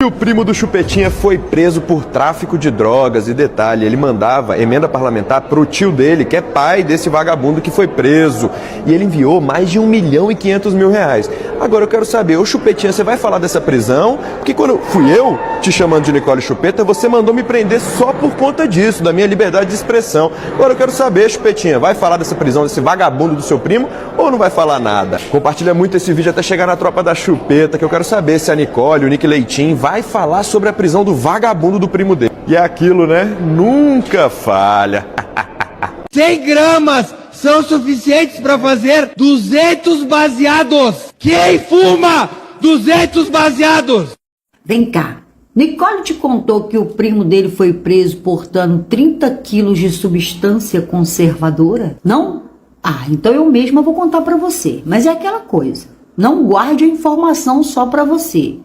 E o primo do Chupetinha foi preso por tráfico de drogas. E detalhe, ele mandava emenda parlamentar pro tio dele, que é pai desse vagabundo que foi preso. E ele enviou mais de R$1.500.000. Agora eu quero saber, ô Chupetinha, você vai falar dessa prisão? Porque quando fui eu te chamando de Nicole Chupeta, você mandou me prender só por conta disso, da minha liberdade de expressão. Agora eu quero saber, Chupetinha, vai falar dessa prisão desse vagabundo do seu primo ou não vai falar nada? Compartilha muito esse vídeo até chegar na tropa da Chupeta, que eu quero saber se a Nicole, o Nick Leitinho vai falar sobre a prisão do vagabundo do primo dele. E é aquilo, né? Nunca falha. 100 gramas são suficientes para fazer 200 baseados. Quem fuma 200 baseados? Vem cá. Nicole te contou que o primo dele foi preso portando 30 quilos de substância conservadora? Não? Ah, então eu mesma vou contar para você. Mas é aquela coisa. Não guarde a informação só para você.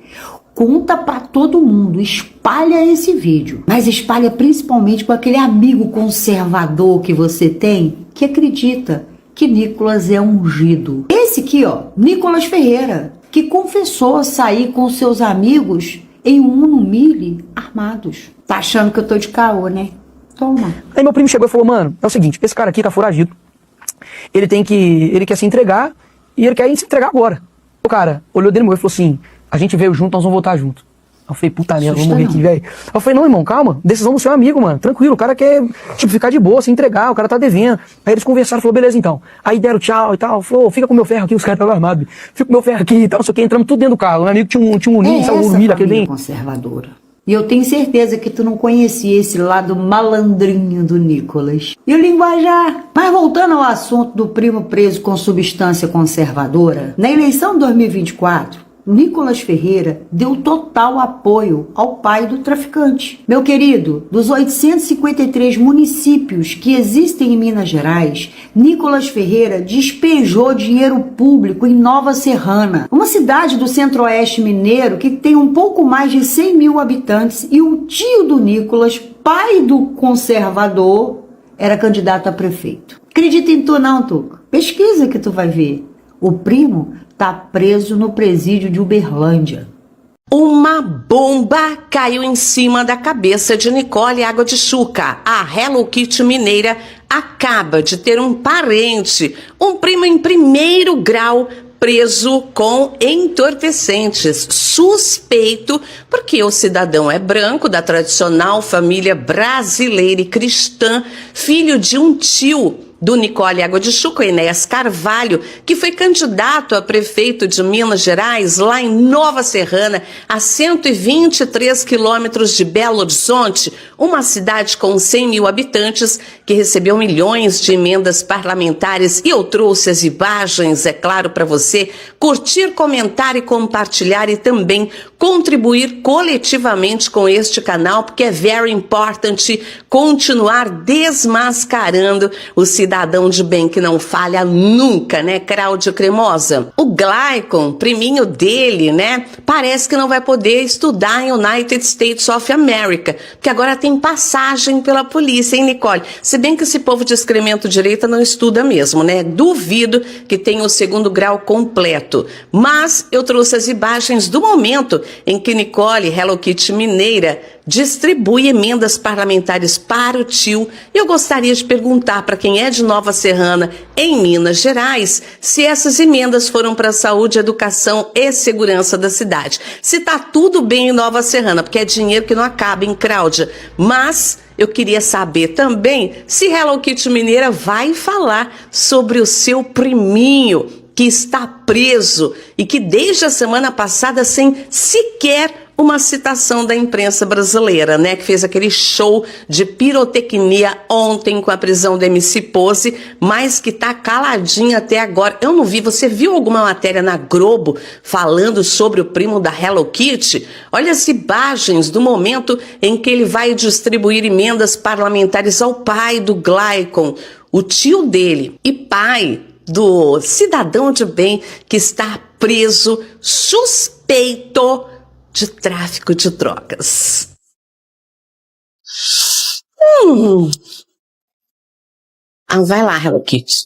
Conta pra todo mundo, espalha esse vídeo. Mas espalha principalmente com aquele amigo conservador que você tem, que acredita que Nicolas é ungido. Esse aqui, ó, Nicolas Ferreira, que confessou sair com seus amigos em um Uno Mille armados. Tá achando que eu tô de caô, né? Toma. Aí meu primo chegou e falou, mano, é o seguinte, esse cara aqui tá foragido. Ele quer se entregar e ele quer se entregar agora. O cara olhou dele e falou assim, a gente veio junto, nós vamos voltar junto. Eu falei, puta merda, vamos morrer aqui, velho. Eu falei, não, irmão, calma, decisão do seu amigo, mano, tranquilo, o cara quer, tipo, ficar de boa, se entregar, o cara tá devendo. Aí eles conversaram, falou, beleza, então. Aí deram tchau e tal, falou, fica com meu ferro aqui, os caras estavam armados. Fica com meu ferro aqui e tal, não sei o que, entramos tudo dentro do carro. Meu amigo tinha um Uninho, sabe, um milho, aquele bem conservadora. E eu tenho certeza que tu não conhecia esse lado malandrinho do Nicolas. E o linguajar? Mas voltando ao assunto do primo preso com substância conservadora, na eleição de 2024, Nicolas Ferreira deu total apoio ao pai do traficante. Meu querido, dos 853 municípios que existem em Minas Gerais, Nicolas Ferreira despejou dinheiro público em Nova Serrana, uma cidade do centro-oeste mineiro que tem um pouco mais de 100 mil habitantes, e o tio do Nicolas, pai do conservador, era candidato a prefeito. Acredita em tu não, Tuca? Pesquisa que tu vai ver. O primo tá preso no presídio de Uberlândia. Uma bomba caiu em cima da cabeça de Nicole Água de Chuca. A Hello Kitty mineira acaba de ter um parente, um primo em primeiro grau, preso com entorpecentes, suspeito porque o cidadão é branco, da tradicional família brasileira e cristã, filho de um tio do Nicole Água de Chuca, Enéas Carvalho, que foi candidato a prefeito de Minas Gerais, lá em Nova Serrana, a 123 quilômetros de Belo Horizonte, uma cidade com 100 mil habitantes, que recebeu milhões de emendas parlamentares. E eu trouxe as imagens, é claro, para você curtir, comentar e compartilhar, e também contribuir coletivamente com este canal, porque é very important continuar desmascarando o cidadão de bem que não falha nunca, né, Cláudio Cremosa? O Glycon, priminho dele, né, parece que não vai poder estudar em United States of America, porque agora tem passagem pela polícia, hein, Nicole? Se bem que esse povo de excremento direita não estuda mesmo, né? Duvido que tenha o segundo grau completo. Mas eu trouxe as imagens do momento em que Nicole, Hello Kitty mineira, distribui emendas parlamentares para o tio. Eu gostaria de perguntar para quem é de Nova Serrana, em Minas Gerais, se essas emendas foram para a saúde, educação e segurança da cidade. Se tá tudo bem em Nova Serrana, porque é dinheiro que não acaba, hein, Cláudia? Mas eu queria saber também se Hello Kitty mineira vai falar sobre o seu priminho, que está preso e que desde a semana passada sem sequer uma citação da imprensa brasileira, né, que fez aquele show de pirotecnia ontem com a prisão do MC Pose, mas que tá caladinha até agora. Eu não vi, você viu alguma matéria na Globo falando sobre o primo da Hello Kitty? Olha as imagens do momento em que ele vai distribuir emendas parlamentares ao pai do Glycon, o tio dele e pai do cidadão de bem que está preso, suspeito de tráfico de drogas. Ah, vai lá, Hello Kitty.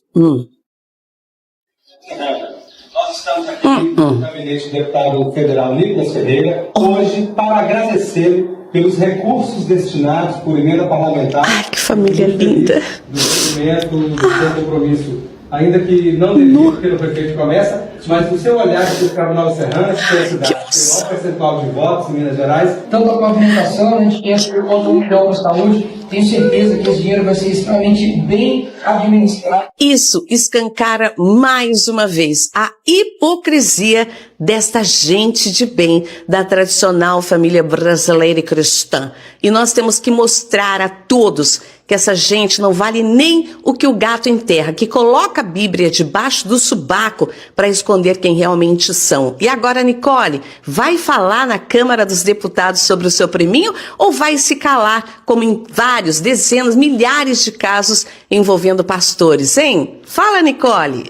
Nós estamos aqui no gabinete do deputado federal Nicolas Ferreira, hoje para agradecê-lo pelos recursos destinados por emenda parlamentar. Ai, que família linda. Do segmento do seu compromisso, ainda que não definido pelo prefeito de Promessa, mas o seu olhar que ficava na Nova Serrana, que é a cidade que tem o maior percentual de votos em Minas Gerais. Tanto a pavimentação, a gente pensa que quanto um milhão para saúde, tenho certeza que esse dinheiro vai ser extremamente bem administrado. Isso escancara mais uma vez a hipocrisia desta gente de bem, da tradicional família brasileira e cristã. E nós temos que mostrar a todos que essa gente não vale nem o que o gato enterra, que coloca a Bíblia debaixo do sobaco para esconder quem realmente são. E agora, Nicole, vai falar na Câmara dos Deputados sobre o seu priminho ou vai se calar, como em vários, dezenas, milhares de casos envolvendo pastores, hein? Fala, Nicole.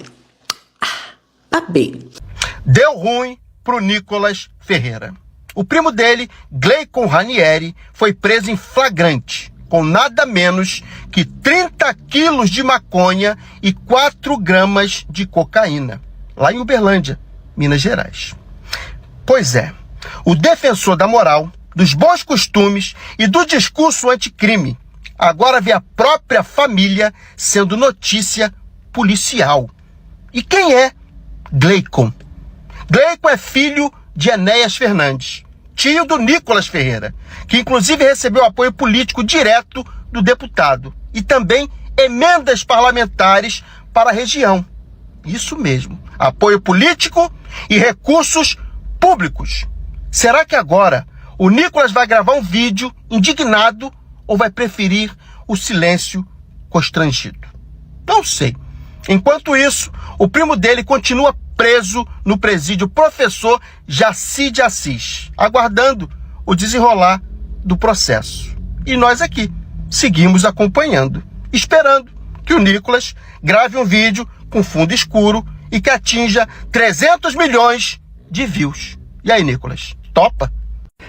Babei. Deu ruim pro Nicolas Ferreira. O primo dele, Gleicon Ranieri, foi preso em flagrante, com nada menos que 30 quilos de maconha e 4 gramas de cocaína, lá em Uberlândia, Minas Gerais. Pois é, o defensor da moral, dos bons costumes e do discurso anticrime, agora vê a própria família sendo notícia policial. E quem é Gleicon? Gleicon é filho de Enéas Fernandes, tio do Nicolas Ferreira, que inclusive recebeu apoio político direto do deputado e também emendas parlamentares para a região. Isso mesmo, apoio político e recursos públicos. Será que agora o Nicolas vai gravar um vídeo indignado ou vai preferir o silêncio constrangido? Não sei. Enquanto isso, o primo dele continua preso no presídio Professor Jaci de Assis, aguardando o desenrolar do processo. E nós aqui seguimos acompanhando, esperando que o Nicolas grave um vídeo com fundo escuro e que atinja 300 milhões de views. E aí, Nicolas, topa?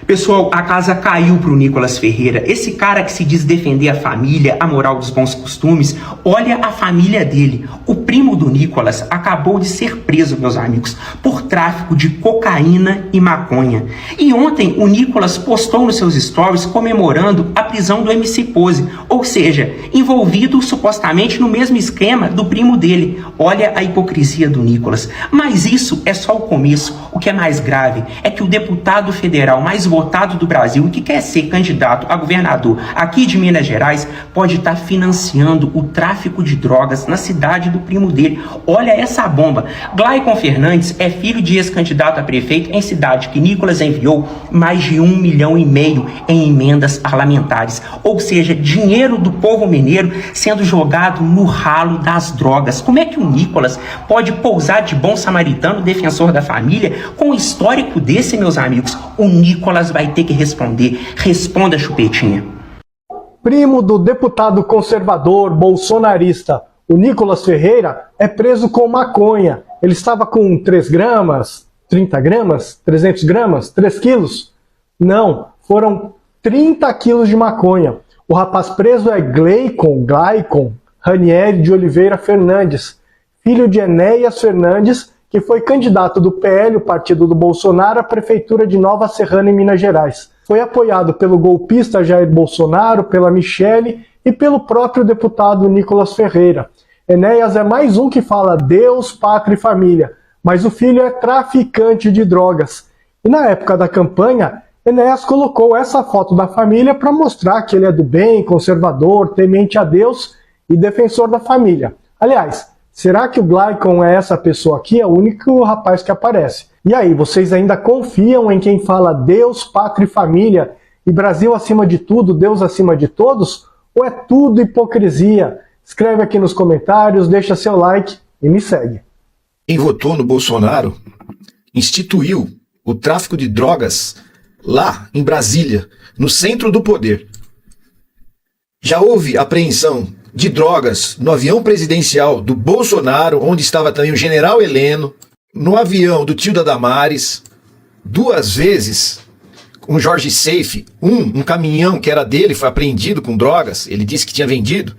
Pessoal, a casa caiu pro Nicolas Ferreira. Esse cara que se diz defender a família, a moral dos bons costumes, olha a família dele. O primo do Nicolas acabou de ser preso, meus amigos, por tráfico de cocaína e maconha. E ontem o Nicolas postou nos seus stories comemorando a prisão do MC Pose, ou seja, envolvido supostamente no mesmo esquema do primo dele. Olha a hipocrisia do Nicolas. Mas isso é só o começo. O que é mais grave é que o deputado federal mais votado do Brasil e que quer ser candidato a governador aqui de Minas Gerais pode estar financiando o tráfico de drogas na cidade do primo dele. Olha essa bomba. Gleicon Fernandes é filho de ex-candidato a prefeito em cidade que Nicolas enviou mais de 1,5 milhão em emendas parlamentares. Ou seja, dinheiro do povo mineiro sendo jogado no ralo das drogas. Como é que o Nicolas pode pousar de bom samaritano, defensor da família, com um histórico desse, meus amigos? O Nicolas vai ter que responder. Responda, Chupetinha. Primo do deputado conservador bolsonarista, o Nicolas Ferreira, é preso com maconha. Ele estava com 3 gramas, 30 gramas, 300 gramas, 3 quilos? Não, foram 30 quilos de maconha. O rapaz preso é Gleicon Ranieri de Oliveira Fernandes, filho de Enéas Fernandes, que foi candidato do PL, o partido do Bolsonaro, à prefeitura de Nova Serrana, em Minas Gerais. Foi apoiado pelo golpista Jair Bolsonaro, pela Michele e pelo próprio deputado Nicolas Ferreira. Enéas é mais um que fala Deus, pátria e família, mas o filho é traficante de drogas. E na época da campanha, Enéas colocou essa foto da família para mostrar que ele é do bem, conservador, temente a Deus e defensor da família. Aliás, será que o Gleicon é essa pessoa aqui? É o único rapaz que aparece. E aí, vocês ainda confiam em quem fala Deus, pátria e família e Brasil acima de tudo, Deus acima de todos? Ou é tudo hipocrisia? Escreve aqui nos comentários, deixa seu like e me segue. Quem votou no Bolsonaro instituiu o tráfico de drogas lá em Brasília, no centro do poder. Já houve apreensão de drogas no avião presidencial do Bolsonaro, onde estava também o general Heleno, no avião do tio da Damares, 2 vezes com o Jorge Seife, um caminhão que era dele foi apreendido com drogas, ele disse que tinha vendido,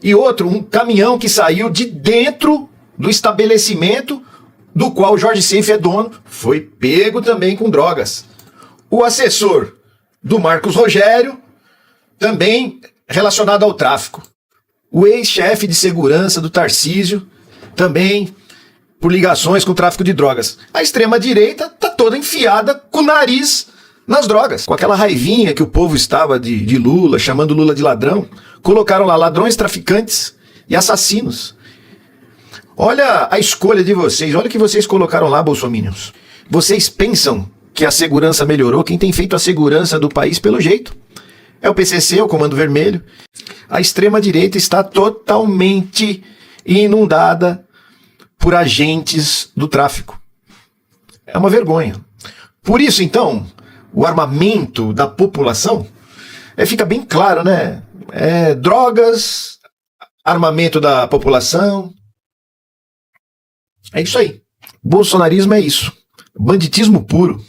e outro, um caminhão que saiu de dentro do estabelecimento do qual Jorge Seife é dono, foi pego também com drogas. O assessor do Marcos Rogério, também relacionado ao tráfico. O ex-chefe de segurança do Tarcísio, também por ligações com o tráfico de drogas. A extrema-direita está toda enfiada com o nariz nas drogas. Com aquela raivinha que o povo estava de Lula, chamando Lula de ladrão, colocaram lá ladrões, traficantes e assassinos. Olha a escolha de vocês, olha o que vocês colocaram lá, bolsominions. Vocês pensam que a segurança melhorou? Quem tem feito a segurança do país, pelo jeito, é o PCC, o Comando Vermelho. A extrema-direita está totalmente inundada por agentes do tráfico. É uma vergonha. Por isso, então, o armamento da população fica bem claro, né? Drogas, armamento da população. É isso aí. Bolsonarismo é isso. Banditismo puro.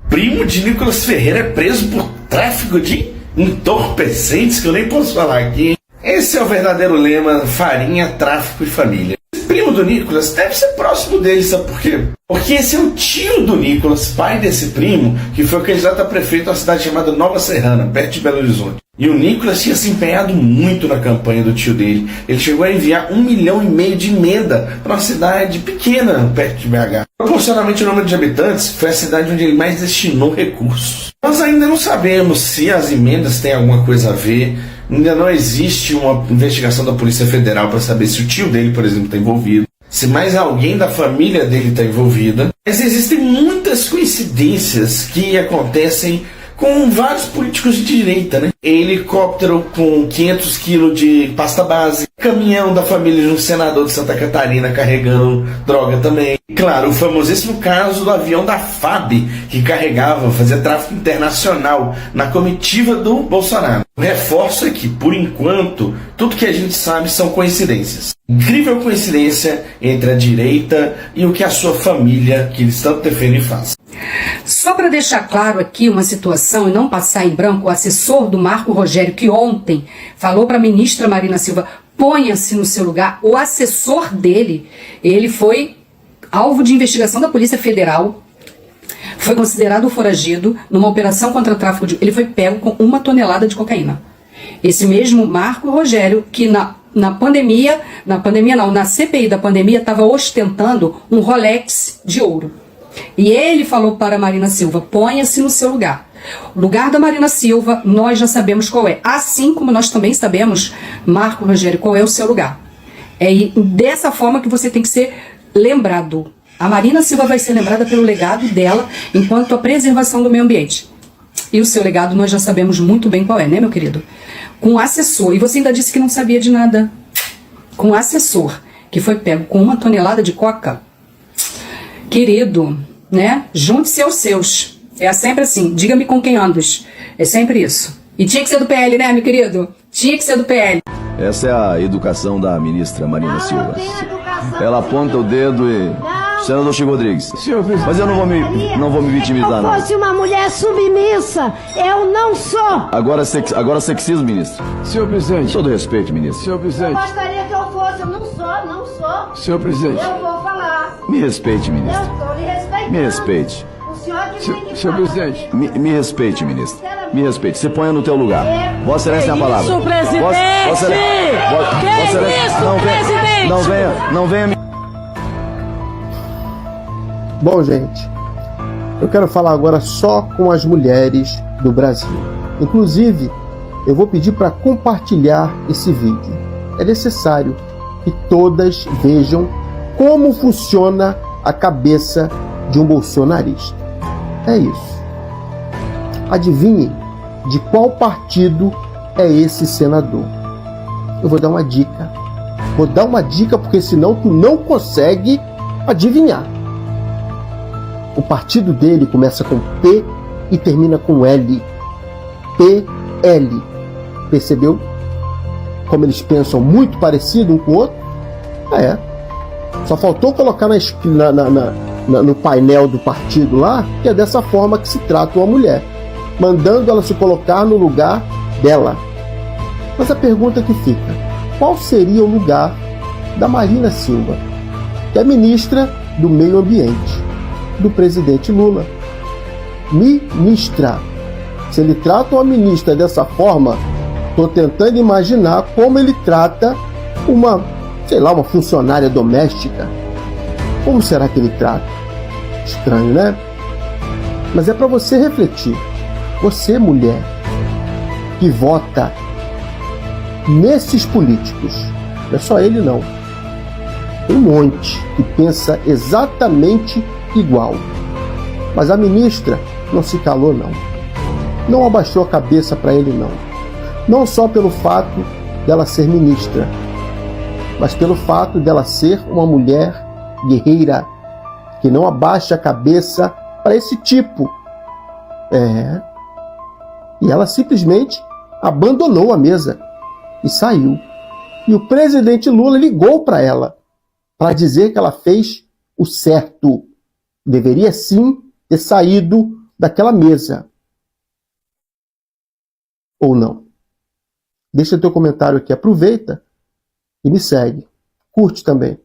Primo de Nicolas Ferreira é preso por tráfico de entorpecentes, que eu nem posso falar aqui. Esse é o verdadeiro lema: farinha, tráfico e família. Primo do Nicolas deve ser próximo dele, sabe por quê? Porque esse é o tio do Nicolas, pai desse primo, que foi candidato a prefeito da cidade chamada Nova Serrana, perto de Belo Horizonte. E o Nicolas tinha se empenhado muito na campanha do tio dele. Ele chegou a enviar 1,5 milhão de emenda para uma cidade pequena, perto de BH. Proporcionalmente o número de habitantes, foi a cidade onde ele mais destinou recursos. Nós ainda não sabemos se as emendas têm alguma coisa a ver. Ainda não existe uma investigação da Polícia Federal para saber se o tio dele, por exemplo, está envolvido, se mais alguém da família dele está envolvida. Mas existem muitas coincidências que acontecem com vários políticos de direita, né? Helicóptero com 500 quilos de pasta base, caminhão da família de um senador de Santa Catarina carregando droga também. E, claro, o famosíssimo caso do avião da FAB, que fazia tráfico internacional na comitiva do Bolsonaro. O reforço é que, por enquanto, tudo que a gente sabe são coincidências. Incrível coincidência entre a direita e o que a sua família, que eles tanto defendem, faz. Só para deixar claro aqui uma situação e não passar em branco, o assessor do Marco Rogério, que ontem falou para a ministra Marina Silva, ponha-se no seu lugar, o assessor dele, ele foi alvo de investigação da Polícia Federal, foi considerado foragido numa operação contra tráfico de... Ele foi pego com 1 tonelada de cocaína. Esse mesmo Marco Rogério, que na CPI da pandemia, estava ostentando um Rolex de ouro. E ele falou para a Marina Silva, ponha-se no seu lugar. O lugar da Marina Silva, nós já sabemos qual é. Assim como nós também sabemos, Marco Rogério, qual é o seu lugar. É dessa forma que você tem que ser lembrado. A Marina Silva vai ser lembrada pelo legado dela enquanto a preservação do meio ambiente. E o seu legado nós já sabemos muito bem qual é, né, meu querido? Com assessor, e você ainda disse que não sabia de nada. Com assessor, que foi pego com 1 tonelada de coca. Querido, né? Junte-se aos seus. É sempre assim, diga-me com quem andas. É sempre isso. E tinha que ser do PL, né, meu querido? Tinha que ser do PL. Essa é a educação da ministra Marina Silva. Ela aponta o dedo e... Senador Chico Rodrigues. Mas eu não vou me vitimizar, não. Se eu fosse uma mulher submissa, eu não sou. Agora sexismo, ministro. Senhor presidente. Todo respeito, ministro. Senhor presidente. Eu gostaria que eu fosse, eu não sou. Senhor presidente. Eu vou falar. Me respeite, ministro. Eu estou lhe respeitando. Me respeite. O senhor que tem que Senhor falar. presidente. Me respeite, ministro. Me respeite. Você ponha no teu lugar. Vossa Excelência é a palavra. Isso, presidente! Não venha me... Bom, gente, eu quero falar agora só com as mulheres do Brasil. Inclusive, eu vou pedir para compartilhar esse vídeo. É necessário que todas vejam como funciona a cabeça de um bolsonarista. É isso. Adivinhem de qual partido é esse senador. Eu vou dar uma dica. Vou dar uma dica porque senão tu não consegue adivinhar. O partido dele começa com P e termina com L. PL. Percebeu? Como eles pensam muito parecido um com o outro? É. Só faltou colocar no painel do partido lá, que é dessa forma que se trata uma mulher, mandando ela se colocar no lugar dela. Mas a pergunta que fica, qual seria o lugar da Marina Silva, que é ministra do Meio Ambiente, do presidente Lula. Ministra. Se ele trata uma ministra dessa forma, estou tentando imaginar como ele trata uma funcionária doméstica. Como será que ele trata? Estranho, né? Mas é para você refletir. Você, mulher, que vota nesses políticos, não é só ele não. Tem um monte que pensa exatamente igual. Mas a ministra não se calou, não. Não abaixou a cabeça para ele, não. Não só pelo fato dela ser ministra, mas pelo fato dela ser uma mulher guerreira, que não abaixa a cabeça para esse tipo. E ela simplesmente abandonou a mesa e saiu. E o presidente Lula ligou para ela para dizer que ela fez o certo. Deveria sim ter saído daquela mesa. Ou não? Deixa teu comentário aqui, aproveita e me segue. Curte também.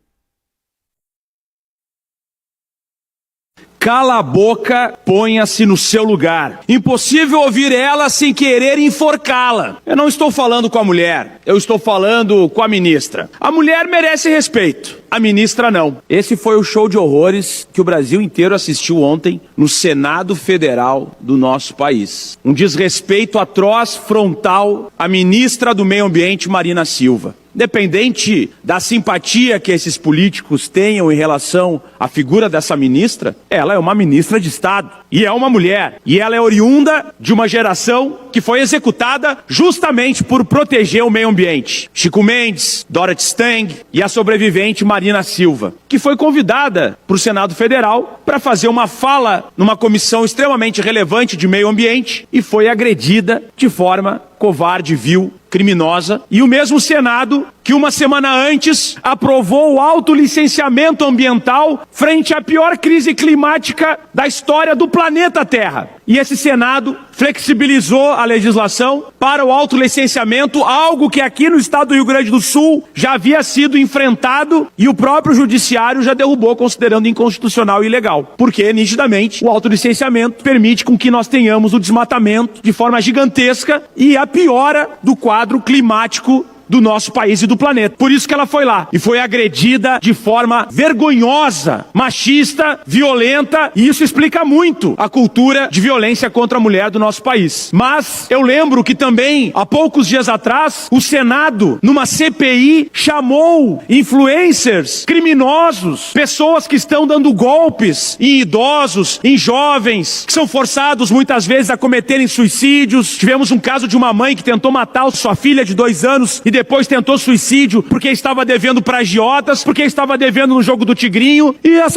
Cala a boca, ponha-se no seu lugar. Impossível ouvir ela sem querer enforcá-la. Eu não estou falando com a mulher, eu estou falando com a ministra. A mulher merece respeito, a ministra não. Esse foi o show de horrores que o Brasil inteiro assistiu ontem no Senado Federal do nosso país. Um desrespeito atroz, frontal à ministra do Meio Ambiente, Marina Silva. Independente da simpatia que esses políticos tenham em relação à figura dessa ministra, ela é uma ministra de Estado e é uma mulher. E ela é oriunda de uma geração que foi executada justamente por proteger o meio ambiente. Chico Mendes, Dorothy Stang e a sobrevivente Marina Silva, que foi convidada para o Senado Federal para fazer uma fala numa comissão extremamente relevante de meio ambiente e foi agredida de forma covarde, vil, criminosa, e o mesmo Senado que uma semana antes aprovou o autolicenciamento ambiental frente à pior crise climática da história do planeta Terra. E esse Senado flexibilizou a legislação para o autolicenciamento, algo que aqui no estado do Rio Grande do Sul já havia sido enfrentado e o próprio judiciário já derrubou, considerando inconstitucional e ilegal. Porque, nitidamente, o autolicenciamento permite com que nós tenhamos o desmatamento de forma gigantesca e a piora do quadro climático do nosso país e do planeta. Por isso que ela foi lá e foi agredida de forma vergonhosa, machista, violenta, e isso explica muito a cultura de violência contra a mulher do nosso país. Mas eu lembro que também, há poucos dias atrás, o Senado, numa CPI, chamou influencers, criminosos, pessoas que estão dando golpes em idosos, em jovens, que são forçados muitas vezes a cometerem suicídios. Tivemos um caso de uma mãe que tentou matar sua filha de 2 anos e depois tentou suicídio porque estava devendo para agiotas, porque estava devendo no jogo do Tigrinho. E as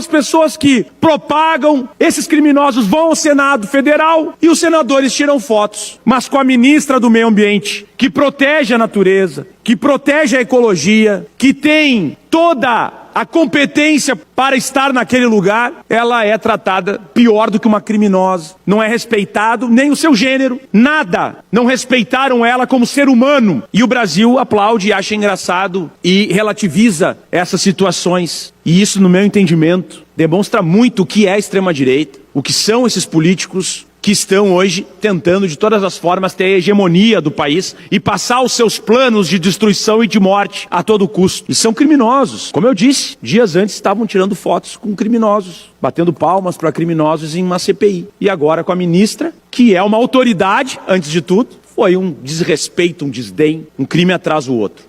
pessoas que propagam, esses criminosos vão ao Senado Federal e os senadores tiram fotos. Mas com a ministra do Meio Ambiente, que protege a natureza, que protege a ecologia, que tem toda a competência para estar naquele lugar, ela é tratada pior do que uma criminosa. Não é respeitado nem o seu gênero, nada. Não respeitaram ela como ser humano. E o Brasil aplaude e acha engraçado e relativiza essas situações. E isso, no meu entendimento, demonstra muito o que é a extrema-direita, o que são esses políticos que estão hoje tentando de todas as formas ter a hegemonia do país e passar os seus planos de destruição e de morte a todo custo. E são criminosos. Como eu disse, dias antes estavam tirando fotos com criminosos, batendo palmas para criminosos em uma CPI. E agora com a ministra, que é uma autoridade, antes de tudo, foi um desrespeito, um desdém, um crime atrás do outro.